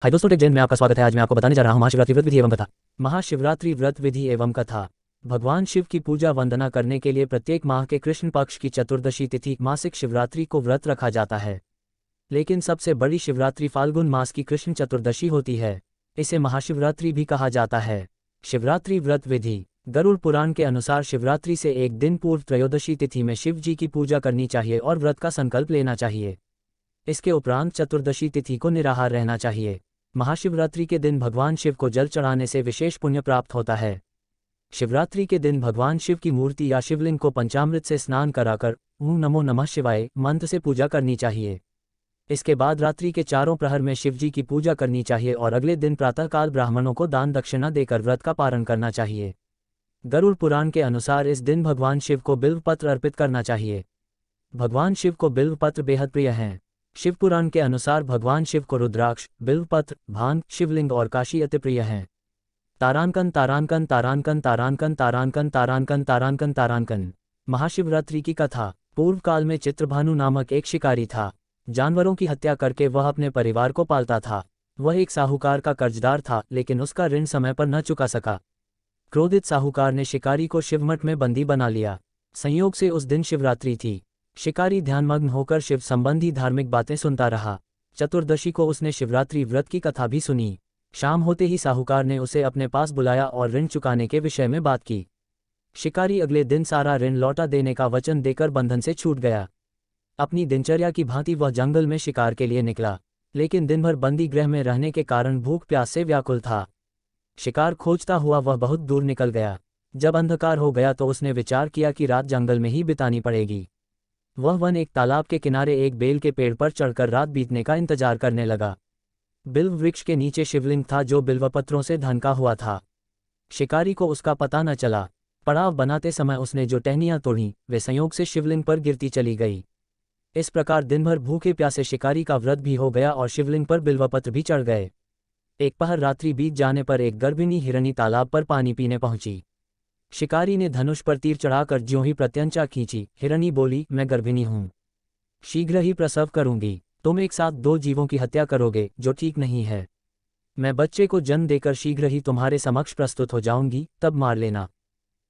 हाय दोस्तों, टेक जैन में आपका स्वागत है। आज मैं आपको बताने जा रहा हूँ महाशिवरात्रि व्रत विधि एवं कथा। महाशिवरात्रि व्रत विधि एवं कथा। भगवान शिव की पूजा वंदना करने के लिए प्रत्येक माह के कृष्ण पक्ष की चतुर्दशी तिथि मासिक शिवरात्रि को व्रत रखा जाता है। लेकिन सबसे बड़ी शिवरात्रि फाल्गुन मास की कृष्ण चतुर्दशी होती है। इसे महाशिवरात्रि भी कहा जाता है। शिवरात्रि व्रत विधि। गरुड़ पुराण के अनुसार शिवरात्रि से एक दिन पूर्व त्रयोदशी तिथि में शिव जी की पूजा करनी चाहिए और व्रत का संकल्प लेना चाहिए। इसके उपरांत चतुर्दशी तिथि को निराहार रहना चाहिए। महाशिवरात्रि के दिन भगवान शिव को जल चढ़ाने से विशेष पुण्य प्राप्त होता है। शिवरात्रि के दिन भगवान शिव की मूर्ति या शिवलिंग को पंचामृत से स्नान कराकर ओम नमो नमः शिवाय मंत्र से पूजा करनी चाहिए। इसके बाद रात्रि के चारों प्रहर में शिवजी की पूजा करनी चाहिए और अगले दिन प्रातःकाल ब्राह्मणों को दान दक्षिणा देकर व्रत का पारण करना चाहिए। गरुड़ पुराण के अनुसार इस दिन भगवान शिव को बिल्व पत्र अर्पित करना चाहिए। भगवान शिव को बिल्व पत्र बेहद प्रिय हैं। शिव पुराण के अनुसार भगवान शिव को रुद्राक्ष, बिल्वपत्र, भांग, शिवलिंग और काशी अति प्रिय हैं। तारांकन तारांकन तारांकन तारांकन तारांकन तारांकन तारांकन तारांकन। महाशिवरात्रि की कथा। पूर्व काल में चित्रभानु नामक एक शिकारी था। जानवरों की हत्या करके वह अपने परिवार को पालता था। वह एक साहूकार का कर्जदार था, लेकिन उसका ऋण समय पर न चुका सका। क्रोधित साहूकार ने शिकारी को शिवमठ में बंदी बना लिया। संयोग से उस दिन शिवरात्रि थी। शिकारी ध्यानमग्न होकर शिव संबंधी धार्मिक बातें सुनता रहा। चतुर्दशी को उसने शिवरात्रि व्रत की कथा भी सुनी। शाम होते ही साहूकार ने उसे अपने पास बुलाया और ऋण चुकाने के विषय में बात की। शिकारी अगले दिन सारा ऋण लौटा देने का वचन देकर बंधन से छूट गया। अपनी दिनचर्या की भांति वह जंगल में शिकार के लिए निकला, लेकिन दिन भर बंदी गृह में रहने के कारण भूख प्यास से व्याकुल था। शिकार खोजता हुआ वह बहुत दूर निकल गया। जब अंधकार हो गया तो उसने विचार किया कि रात जंगल में ही बितानी पड़ेगी। वह वन एक तालाब के किनारे एक बेल के पेड़ पर चढ़कर रात बीतने का इंतजार करने लगा। बिल्व वृक्ष के नीचे शिवलिंग था जो बिल्वपत्रों से ढंका हुआ था। शिकारी को उसका पता न चला। पड़ाव बनाते समय उसने जो टहनियां तोड़ी वे संयोग से शिवलिंग पर गिरती चली गई। इस प्रकार दिन भर भूखे प्यासे शिकारी का व्रत भी हो गया और शिवलिंग पर बिल्वपत्र भी चढ़ गए। एक पहर रात्रि बीत जाने पर एक गर्भिणी हिरनी तालाब पर पानी पीने पहुंची। शिकारी ने धनुष पर तीर चढ़ाकर ज्यों ही प्रत्यंचा खींची, हिरनी बोली, मैं गर्भिणी हूं, शीघ्र ही प्रसव करूंगी। तुम एक साथ दो जीवों की हत्या करोगे, जो ठीक नहीं है। मैं बच्चे को जन्म देकर शीघ्र ही तुम्हारे समक्ष प्रस्तुत हो जाऊंगी, तब मार लेना।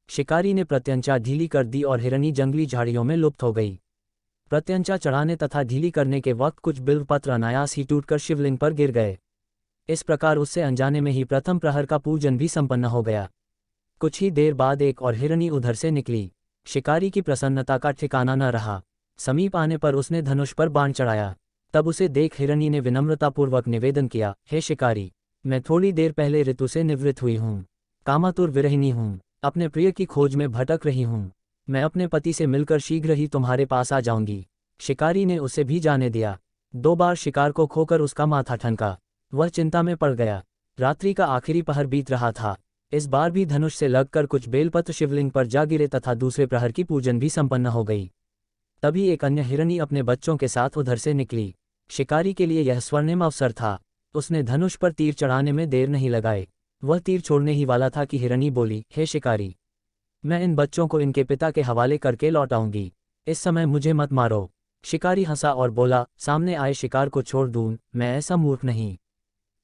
शिकारी ने प्रत्यंचा ढीली कर दी और हिरनी जंगली झाड़ियों में लुप्त हो गई। प्रत्यंचा चढ़ाने तथा ढीली करने के वक्त कुछ बिल्वपत्र अनायास ही टूटकर शिवलिंग पर गिर गए। इस प्रकार उससे अनजाने में ही प्रथम प्रहर का पूजन भी संपन्न हो गया। कुछ ही देर बाद एक और हिरनी उधर से निकली। शिकारी की प्रसन्नता का ठिकाना न रहा। समीप आने पर उसने धनुष पर बाण चढ़ाया। तब उसे देख हिरनी ने विनम्रतापूर्वक निवेदन किया, हे शिकारी, मैं थोड़ी देर पहले ऋतु से निवृत्त हुई हूँ। कामातुर विरहिणी हूँ। अपने प्रिय की खोज में भटक रही हूँ। मैं अपने पति से मिलकर शीघ्र ही तुम्हारे पास आ जाऊंगी। शिकारी ने उसे भी जाने दिया। 2 बार शिकार को खोकर उसका माथा ठनका। वह चिंता में पड़ गया। रात्रि का आखिरी पहर बीत रहा था। इस बार भी धनुष से लगकर कुछ बेलपत्र शिवलिंग पर जा गिरे तथा दूसरे प्रहर की पूजन भी संपन्न हो गई। तभी एक अन्य हिरनी अपने बच्चों के साथ उधर से निकली। शिकारी के लिए यह स्वर्णिम अवसर था। उसने धनुष पर तीर चढ़ाने में देर नहीं लगाई। वह तीर छोड़ने ही वाला था कि हिरनी बोली, हे शिकारी, मैं इन बच्चों को इनके पिता के हवाले करके लौटाऊंगी। इस समय मुझे मत मारो। शिकारी हंसा और बोला, सामने आए शिकार को छोड़ दूं, मैं ऐसा मूर्ख नहीं।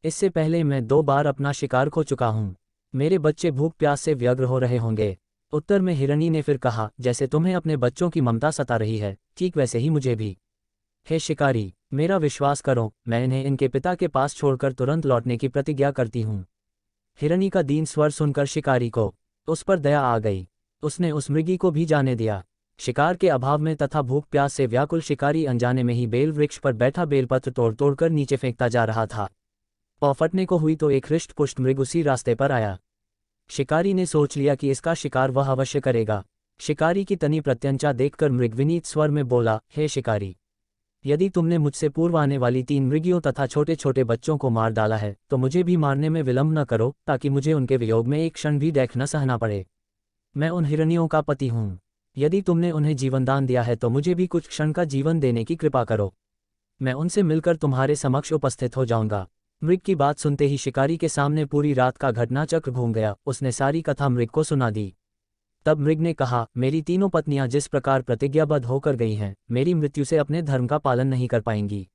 इससे पहले मैं 2 बार अपना शिकार खो चुका हूँ। मेरे बच्चे भूख प्यास से व्यग्र हो रहे होंगे। उत्तर में हिरनी ने फिर कहा, जैसे तुम्हें अपने बच्चों की ममता सता रही है, ठीक वैसे ही मुझे भी। हे शिकारी, मेरा विश्वास करो, मैं इन्हें इनके पिता के पास छोड़कर तुरंत लौटने की प्रतिज्ञा करती हूँ। हिरनी का दीन स्वर सुनकर शिकारी को उस पर दया आ गई। उसने उस मृगी को भी जाने दिया। शिकार के अभाव में तथा भूख प्यास से व्याकुल शिकारी अनजाने में ही बेल वृक्ष पर बैठा बेलपत्र तोड़ तोड़कर नीचे फेंकता जा रहा था। पौ फटने को हुई तो एक हृष्ट पुष्ट मृग उसी रास्ते पर आया। शिकारी ने सोच लिया कि इसका शिकार वह अवश्य करेगा। शिकारी की तनी प्रत्यंचा देखकर मृग विनीत स्वर में बोला, हे शिकारी, यदि तुमने मुझसे पूर्व आने वाली 3 मृगियों तथा छोटे छोटे बच्चों को मार डाला है तो मुझे भी मारने में विलंब न करो, ताकि मुझे उनके वियोग में एक क्षण भी देख न सहना पड़े। मैं उन हिरनियों का पति हूँ। यदि तुमने उन्हें जीवनदान दिया है तो मुझे भी कुछ क्षण का जीवन देने की कृपा करो। मैं उनसे मिलकर तुम्हारे समक्ष उपस्थित हो जाऊंगा। मृग की बात सुनते ही शिकारी के सामने पूरी रात का घटनाचक्र घूम गया। उसने सारी कथा मृग को सुना दी। तब मृग ने कहा, मेरी तीनों पत्नियां जिस प्रकार प्रतिज्ञाबद्ध होकर गई हैं, मेरी मृत्यु से अपने धर्म का पालन नहीं कर पाएंगी।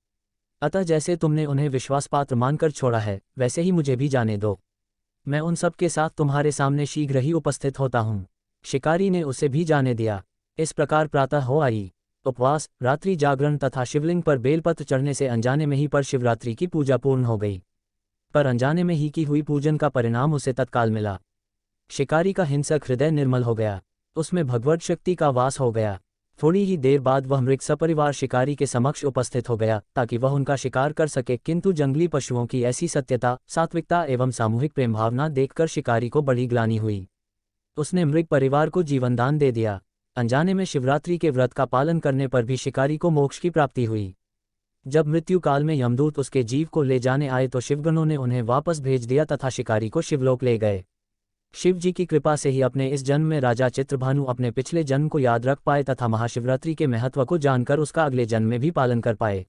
अतः जैसे तुमने उन्हें विश्वासपात्र मानकर छोड़ा है, वैसे ही मुझे भी जाने दो। मैं उन सब के साथ तुम्हारे सामने शीघ्र ही उपस्थित होता हूँ। शिकारी ने उसे भी जाने दिया। इस प्रकार प्रातः हो आई। उपवास, रात्रि जागरण तथा शिवलिंग पर बेलपत्र चढ़ने से अनजाने में ही पर शिवरात्रि की पूजा पूर्ण हो गई। पर अनजाने में ही की हुई पूजन का परिणाम उसे तत्काल मिला। शिकारी का हिंसक हृदय निर्मल हो गया, उसमें भगवत शक्ति का वास हो गया। थोड़ी ही देर बाद वह मृग सपरिवार शिकारी के समक्ष उपस्थित हो गया ताकि वह उनका शिकार कर सके, किंतु जंगली पशुओं की ऐसी सत्यता, सात्विकता एवं सामूहिक प्रेम भावना देखकर शिकारी को बड़ी ग्लानि हुई। उसने मृग परिवार को जीवनदान दे दिया। अनजाने में शिवरात्रि के व्रत का पालन करने पर भी शिकारी को मोक्ष की प्राप्ति हुई। जब मृत्यु काल में यमदूत उसके जीव को ले जाने आए तो शिवगणों ने उन्हें वापस भेज दिया तथा शिकारी को शिवलोक ले गए। शिव जी की कृपा से ही अपने इस जन्म में राजा चित्रभानु अपने पिछले जन्म को याद रख पाए तथा महाशिवरात्रि के महत्व को जानकर उसका अगले जन्म में भी पालन कर पाए।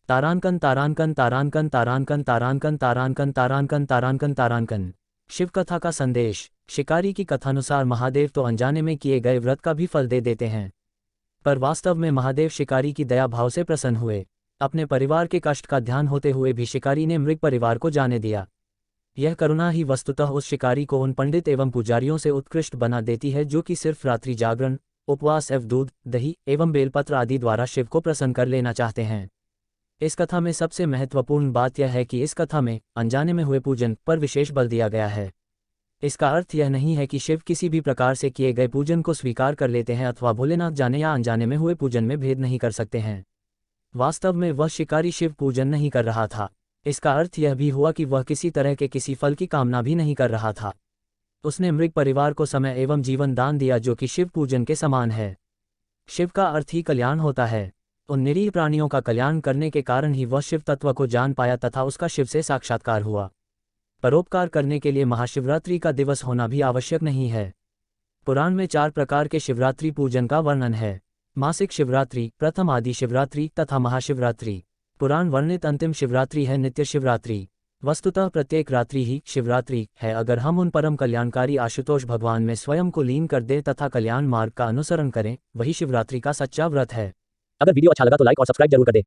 तारांकन तारांकन तारांकन तारांकन तारांकन तारांकन तारांकन तारांकन तारांकन। शिव कथा का संदेश। शिकारी की कथानुसार महादेव तो अनजाने में किए गए व्रत का भी फल दे देते हैं, पर वास्तव में महादेव शिकारी की दया भाव से प्रसन्न हुए। अपने परिवार के कष्ट का ध्यान होते हुए भी शिकारी ने मृग परिवार को जाने दिया। यह करुणा ही वस्तुतः उस शिकारी को उन पंडित एवं पुजारियों से उत्कृष्ट बना देती है जो कि सिर्फ रात्रि जागरण, उपवास एवं दूध, दही एवं बेलपत्र आदि द्वारा शिव को प्रसन्न कर लेना चाहते हैं। इस कथा में सबसे महत्वपूर्ण बात यह है कि इस कथा में अनजाने में हुए पूजन पर विशेष बल दिया गया है। इसका अर्थ यह नहीं है कि शिव किसी भी प्रकार से किए गए पूजन को स्वीकार कर लेते हैं अथवा भोलेनाथ जाने या अनजाने में हुए पूजन में भेद नहीं कर सकते हैं। वास्तव में वह शिकारी शिव पूजन नहीं कर रहा था। इसका अर्थ यह भी हुआ कि वह किसी तरह के किसी फल की कामना भी नहीं कर रहा था। उसने मृग परिवार को समय एवं जीवन दान दिया जो कि शिव पूजन के समान है। शिव का अर्थ ही कल्याण होता है। उन निरीह प्राणियों का कल्याण करने के कारण ही वह शिव तत्व को जान पाया तथा उसका शिव से साक्षात्कार हुआ। परोपकार करने के लिए महाशिवरात्रि का दिवस होना भी आवश्यक नहीं है। पुराण में 4 प्रकार के शिवरात्रि पूजन का वर्णन है। मासिक शिवरात्रि, प्रथम आदि शिवरात्रि तथा महाशिवरात्रि। पुराण वर्णित अंतिम शिवरात्रि है नित्य शिवरात्रि। वस्तुतः प्रत्येक रात्रि ही शिवरात्रि है अगर हम उन परम कल्याणकारी आशुतोष भगवान में स्वयं को लीन कर दें तथा कल्याण मार्ग का अनुसरण करें, वही शिवरात्रि का सच्चा व्रत है। अगर वीडियो अच्छा लगा तो लाइक और सब्सक्राइब जरूर कर दे।